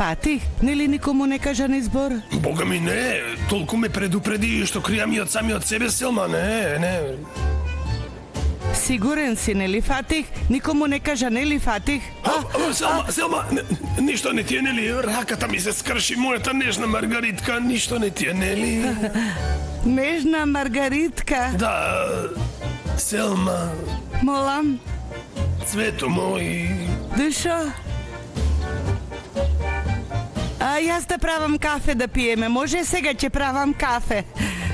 Фатих, нели никому не кажа ни збор? Бога ми не, толку ме предупреди што кријам и од самиот себе, Селма, не. Сигурен си, нели, Фатих? Никому не кажа, нели, Фатих? Селма, ништо не ти е, нели? Раката ми се скрши, мојата нежна Маргаритка, ништо не ти е, нели? Нежна Маргаритка? Да, Селма. Молам? Цвето мој. Душо? Јас да правам кафе да пиеме, може сега ќе правам кафе.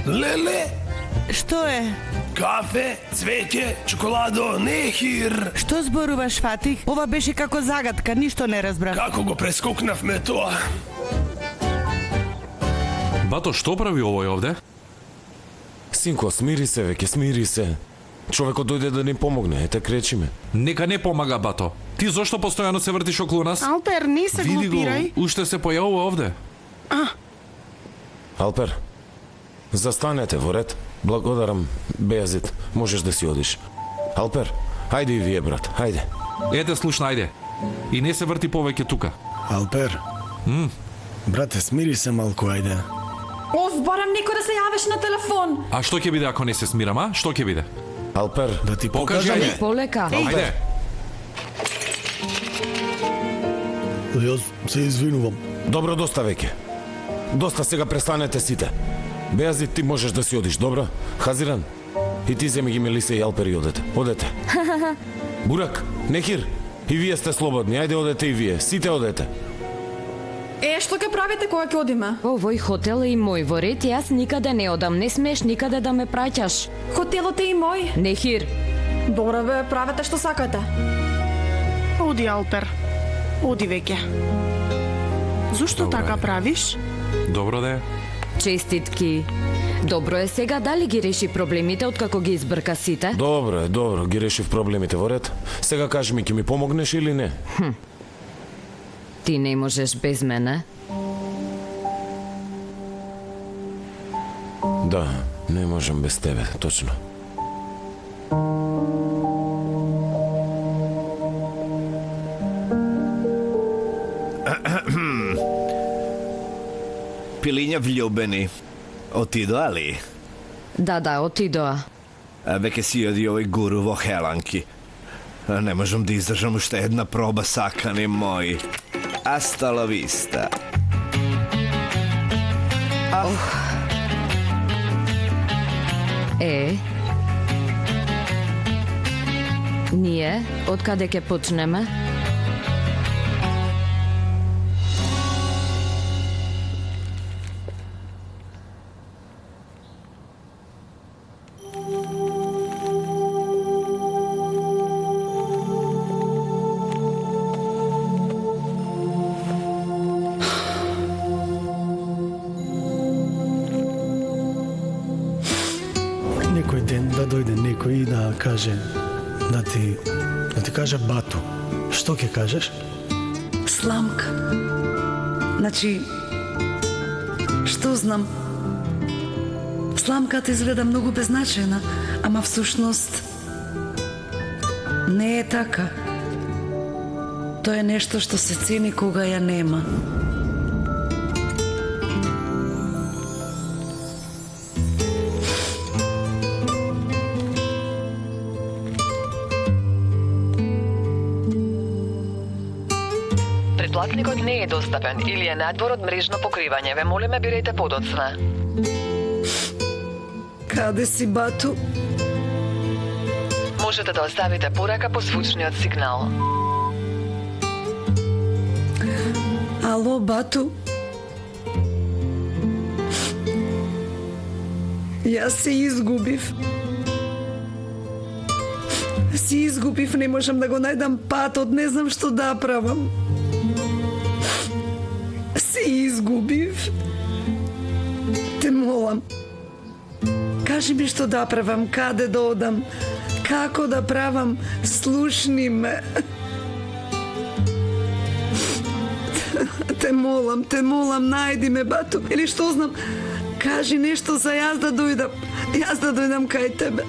Леле? Што е? Кафе, цвеќе, чоколадо, нехир. Што зборуваш, Фатих? Ова беше како загадка, ништо не разбрав. Како го прескокнавме тоа? Бато, што прави овој овде? Синко, смири се веќе, смири се. Човекот дојде да ни помогне, ете кречиме. Нека не помага, бато. Ти зошто постојано се вртиш околу нас? Алпер, не се Види глупирај. го, уште се појавува овде. Алпер, застанете во ред. Благодарам, Бејазит. Можеш да си одиш. Алпер, ајде и вие, брат, ајде. Ете, слушна, ајде. И не се врти повеќе тука. Алпер, брате, смири се малку, ајде. Барам некој да се јавиш на телефон. А што ќе биде ако не се смирам, а? Што ќе биде? Алпер, да ти покажи, ајде. Полека. Ајде. Јас се извинувам. Добро, доста веќе. Доста, сега престанете сите. Бејазит, ти можеш да си одиш, добро? Хазиран, и ти земи ги Мелиса и Алпер и одете. Одете. Бурак, Нехир, и вие сте слободни. Ајде, одете и вие. Сите одете. Што ќе правите кога ќе одиме? Овој хотел е и мој, во ред, јас никаде не одам, не смееш никаде да ме праќаш. Хотелот е и мој. Нехир. Добро бе, правете што сакате. Оди, Алпер. Оди веќе. Зошто така правиш? Добро да е. Честитки. Добро е сега, дали ги реши проблемите откако ги избрка сите? Добро, ги решив проблемите во ред. Сега кажи ми, ќе ми помогнеш или не? Ти не можеш без мене. Да, не можам без тебе, точно. пилиња влюбени. Отидоа ли? Да, отидоа. Веќе си јади овој гуру во хеланки. Не можам да издржам уште една проба, сакани мои. Hasta la vista. Ние, од каде ќе почнеме? Некој ден да дојде некој и да каже, да ти каже бату. Што ќе кажеш? Сламка. Значи, што знам? Сламката изгледа многу беззначајна, ама всушност не е така. Тоа е нешто што се цени кога ја нема. Предплатникот не е достапен или е надвор од мрежно покривање. Ве молиме бирайте подоцна. Каде си, бату? Можете да оставите порака по звучниот сигнал. Ало, бату? Јас се изгубив. Не можам да го најдам патот, не знам што да правам. Се изгубив. Те молам. Кажи ми што да правам, каде да одам, како да правам, слушни ме. Те молам, најди ме, бату, или што знам, кажи нешто за јас да дојдам кај тебе.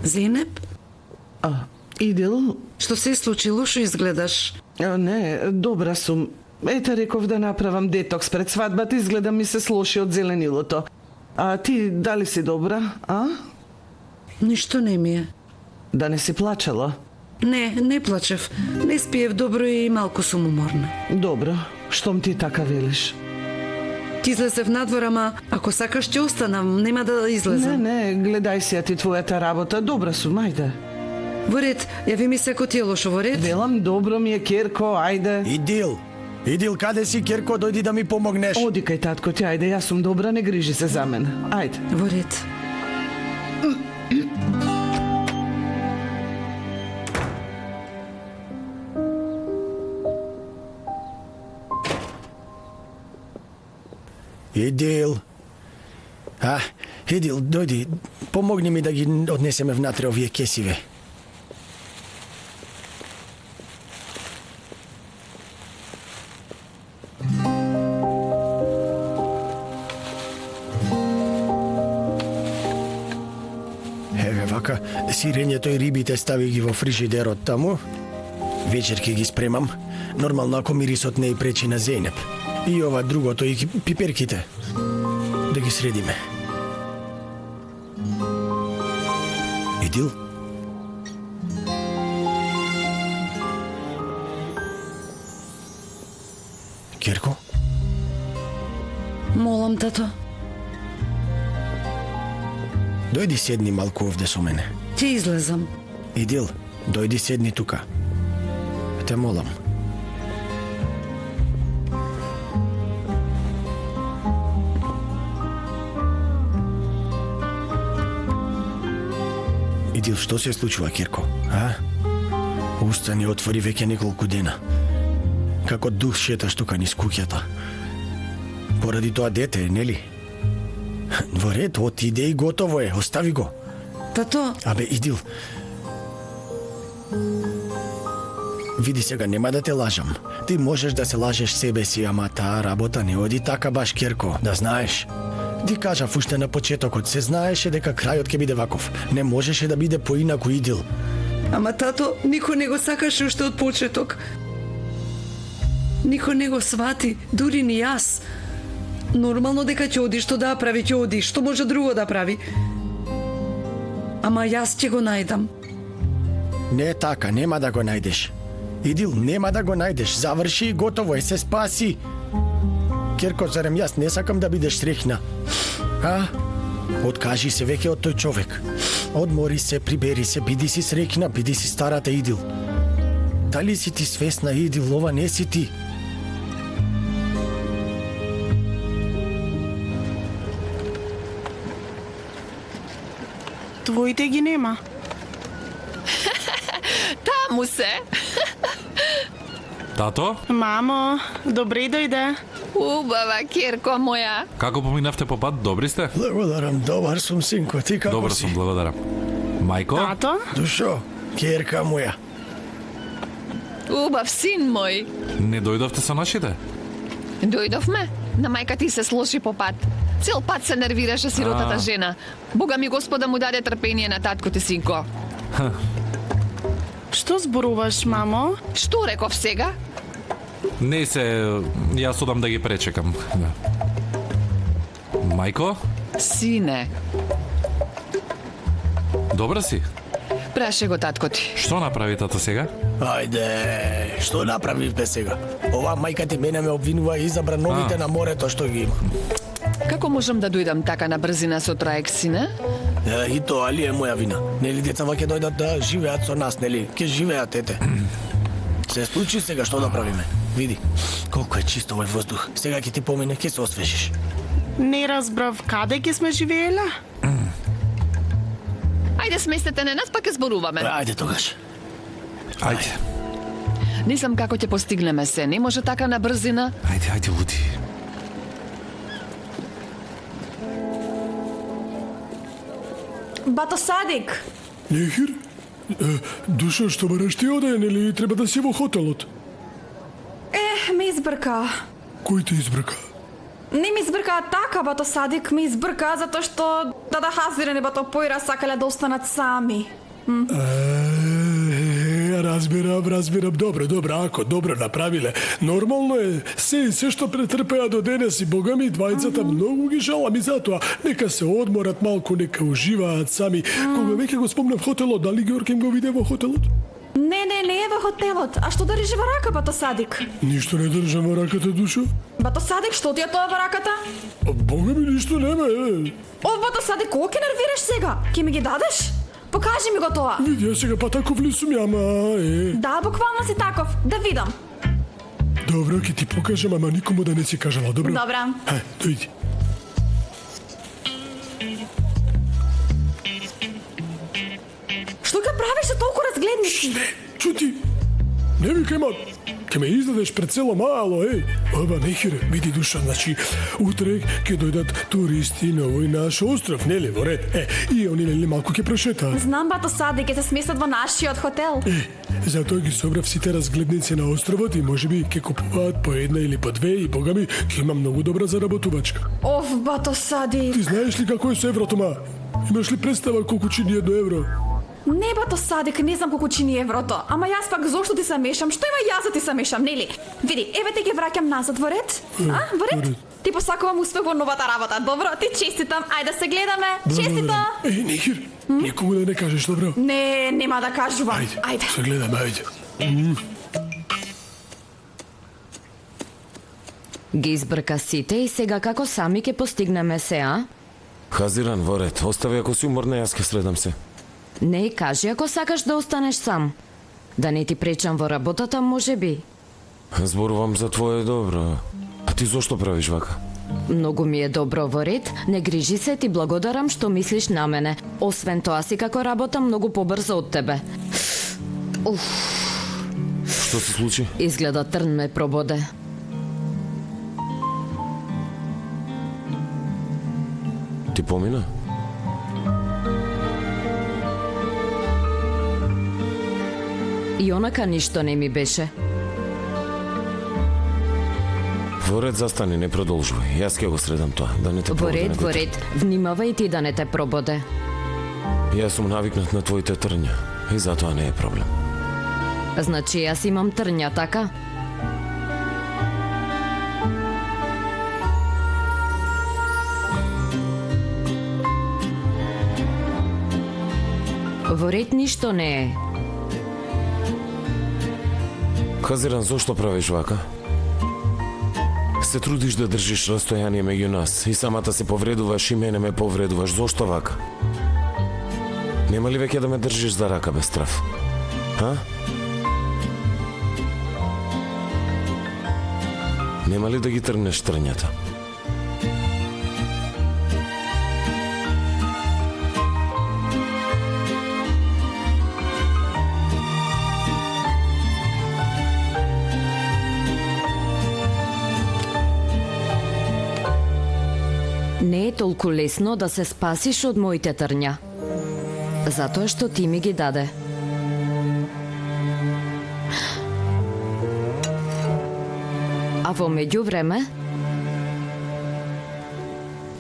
Зенеп? Идил? Што се случи? Лошо изгледаш. Не, добра сум. Ете, реков да направам детокс пред свадбата, изгледа ми се слоши од зеленилото. А ти, дали си добра, а? Ништо не ми е. Да не си плачала? Не плачев. Не спиев добро и малку сум уморна. Добро, штом ти така велиш? Ти излезев надвор, ама ако сакаш ќе останам, нема да излезам. Не, гледај си ти твојата работа, добра сум, ајде. Во ред, јави ми се ако ти е лошо, во ред? Велам, добро ми е, Керко, ајде. Идил, каде си, Керко, дојди да ми помогнеш. Оди кај татко ти, ајде, јас сум добра, не грижи се за мене. Ајде. Во ред. Идил, дојди, помогни ми да ги однесеме внатре овие кесиве. Еве вака, сирењето и рибите стави ги во фрижидерот таму. Вечер ќе ги спремам. Нормално ако мирисот не и пречи на Зенеп. И ова другото и пиперките. Да ги средиме. Идил? Керко? Молам, тато. Дојди седни малку овде со мене. Ќе излезам. Идил, дојди седни тука. Те молам. Идил, што се случува, Керко? Уста ни отвори веќе неколку дена. Како дух шеташ тука низ куќата. Поради тоа дете, нели? Во ред, отиде и готово е, остави го. Тато, Абе, Идил. Види сега, нема да те лажам. Ти можеш да се лажеш себе си, ама таа работа не оди така баш, Керко, да знаеш. Ти кажав уште на почетокот, се знаеше дека крајот ќе биде ваков. Не можеше да биде поинаку, Идил. ама тато, никој не го сакаше уште од почеток. Никој не го свати, дури ни јас. Нормално дека ќе оди, што да прави, ќе оди, што може друго да прави. Ама јас ќе го најдам. Не така, нема да го најдеш. Идил, нема да го најдеш, заврши и готово е, се спаси. Керко, зарем јас не сакам да бидеш среќна. А? Откажи се веќе од тој човек. Одмори се, прибери се, биди си среќна, биди си старата, Идил. Дали си ти свесна, Идил, ова не си ти? Твоите ги нема. Таму се. Тато, Мамо, добре дојде. Убава, Керко моја. како поминавте по пат? Добри сте? Благодарам, добар сум, синко, ти како Добар си? сум, благодарам. Мајко? Тато? Душо, Керка моја. Убав син мој. Не дојдовте со нашите? Дојдовме. На мајка ти се сложи по пат. Цел пат се нервираше сиротата жена. Бога ми Господа му даде трпение на татко ти, синко. Што зборуваш, мамо? Што реков сега? Не се, јас одам да ги пречекам. Да. Мајко? Сине, Добра си? праше го татко ти. Што направи тато сега? Ајде, што направивте сега? Ова мајка ти мене ме обвинува и избра новите на морето што ги има. Како можам да дојдам така на брзина со траек, сине? И тоа ли е моја вина? Нели децава ќе дојдат да живеат со нас, нели? Ќе живеат, ете. Се случи сега, што да правиме? Види, колку е чисто овој воздух. Сега ќе ти помине, ќе се освежиш. Не разбрав каде ќе сме живееле? Ајде сместете на нас, па ќе зборуваме. Ајде тогаш. Ајде. Не знам како ќе постигнеме се, не може така на брзина. Ајде, луди. Бато Садик, Нехир? Душо, што бараш ти оде, нели треба да си во хотелот? ме избрка. Кој те избрака? Не ми избрка така, бато Садик, ми избрка затоа што дада Хазирен и бато Појра сакале да останат сами. Разбирам. Добро, ако добро направиле. Нормално е, се што претрпеа до денес и бога ми, двајцата многу ги жалам и затоа. Нека се одморат малку, нека уживаат сами. Кога веќе го спомнав хотелот, дали Георгим го виде во хотелот? Не е во хотелот. А што држи во рака, бато Садик? Ништо не држам во раката, Душо. Бато Садик, што ти е тоа во раката? Бога ми, ништо нема, Бато Садик, кога ќе нервираш сега? Ќе ми ги дадеш? Покажи ми го тоа. Види, сега па таков ли сум, ама Да, буквално си таков. Да видам. Добро, ќе ти покажам, ама никому да не си кажала, добро? Добра. Дојди. Што ќе правиш со толку разгледници? Чути, не викај, ма, ќе ме издадеш пред цело мало, Ова нехире, види, Душа, значи, утре ќе дојдат туристи на овој наш остров, нели, во ред? И они нели малку ќе прошетаат. Знам, бато Садик, ќе се сместат во нашиот хотел. Затоа ги собрав сите разгледници на островот и можеби ќе купуваат по една или по две и бога ми, ќе има многу добра заработувачка. Бато Садик. Ти знаеш ли како е со еврото, ма? Имаш ли представа колку чини 1 евро? Не, бато Садик, не знам колку чини еврото. Ама јас пак зошто ти се мешам? Што има јас да ти се мешам, нели? Види, еве те ги враќам назад во ред. Во ред? Ти посакувам успех во новата работа. Добро, ти честитам. Ајде да се гледаме. Честито. Нехир, никому да не кажеш, добро? Не, нема да кажувам. Ајде. Се гледаме, ајде. Ги избрка сите и сега како сами ќе постигнеме се, а? Хазиран, во ред. Остави ако си уморна, јас ќе следам се. Не, кажи ако сакаш да останеш сам. Да не ти пречам во работата, може би. Зборувам за твое добро. А ти зошто правиш вака? Многу ми е добро во ред, не грижи се, ти благодарам што мислиш на мене. Освен тоа си како работам многу побрзо од тебе. Што се случи? Изгледа трн ме прободе. Ти помина? И онака ништо не ми беше. Во ред застани, не продолжувај. Јас ќе го средам тоа, да не те Во прободе. ред, во ред. Внимавај ти да не те прободе. Јас сум навикнат на твоите трња и затоа не е проблем. Значи јас имам трња, така? Во ред ништо не е. Казиран, зошто правиш вака? Се трудиш да држиш растојание меѓу нас и самата се повредуваш и мене ме повредуваш. Зошто вака? Нема ли веќе да ме држиш за рака без страф? А? Нема ли да ги тргнеш трњата? Не е толку лесно да се спасиш од моите трња. Затоа што ти ми ги даде. А во меѓувреме,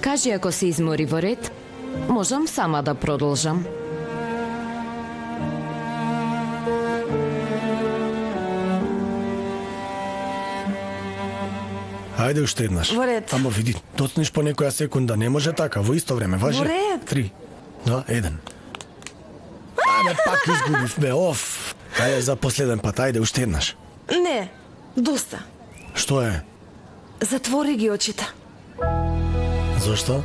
кажи ако се измори во ред, можам сама да продолжам. Ајде уште еднаш. Во ред. Ама види, доцниш по некоја секунда, не може така, во исто време, важи. Во ред. 3, 2, 1. Ајде, пак изгубив, бе, оф. Ајде, за последен пат, ајде, уште еднаш. Не, доста. Што е? Затвори ги очите. Зошто?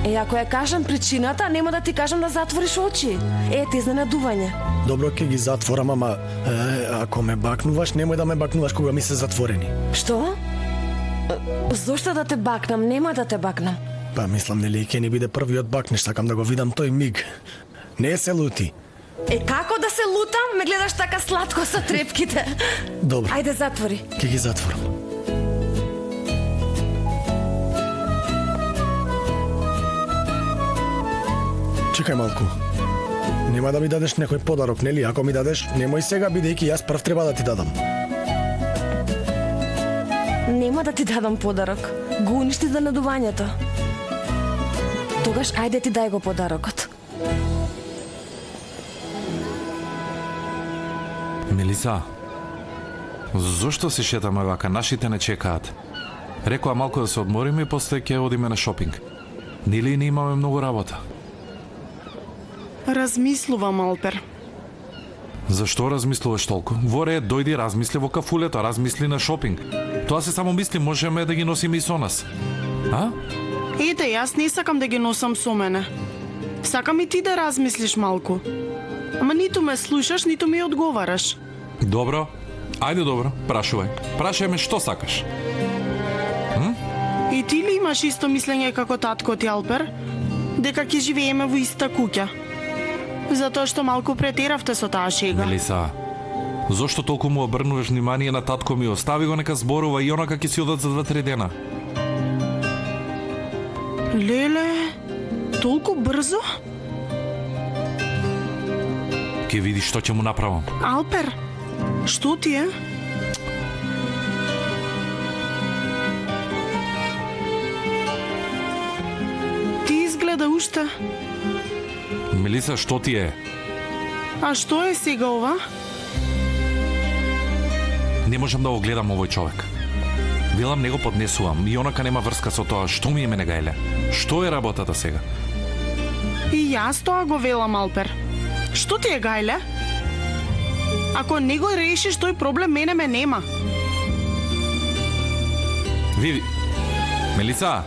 Ако ја кажам причината, нема да ти кажам да затвориш очи. Ете, изненадување. Добро, ќе ги затворам, ама ако ме бакнуваш, немој да ме бакнуваш кога ми се затворени. Што? Зошто да те бакнам? Нема да те бакнам. Па мислам, нели ќе ни биде првиот бакнеш, сакам да го видам тој миг. Не се лути. Како да се лутам? Ме гледаш така сладко со трепките. Добро. Ајде, затвори. Ќе ги затворам. Чекај малку. Нема да ми дадеш некој подарок, нели? Ако ми дадеш, немој сега, бидејќи јас прв треба да ти дадам. Нема да ти дадам подарок. Го уништи занадувањето. Тогаш ајде ти дај го подарокот. Мелиса, зошто се шетаме вака? Нашите не чекаат. Рекоа малку да се одмориме и после ќе одиме на шопинг. Нели не имаме многу работа? Размислувам, Алпер. Зашто размислуваш толку? Во ред, дојди, размисли во кафулето, размисли на шопинг. Тоа се само мисли, можеме да ги носиме и со нас. А? Ете, јас не сакам да ги носам со мене. Сакам и ти да размислиш малку. Ама ниту ме слушаш, ниту ми одговараш. Добро. Ајде добро, прашувај. Прашај ме што сакаш. И ти ли имаш исто мислење како татко ти, Алпер? Дека ќе живееме во иста куќа? Затоа што малку претеравте со таа шега. Мелиса, зошто толку му обрнуваш внимание на татко ми? Остави го нека зборува и онака ќе си одат за 2-3 дена. Леле, толку брзо? Ќе видиш што ќе му направам. Алпер, што ти е? Ти изгледа уште. Мелиса, што ти е? А што е сега ова? Не можам да го гледам овој човек. Велам, не го поднесувам. И онака нема врска со тоа. Што ми е мене гајле? Што е работата сега? И јас тоа го велам, Алпер. Што ти е гајле? Ако не го решиш тој проблем, мене ме нема. Види. Мелиса,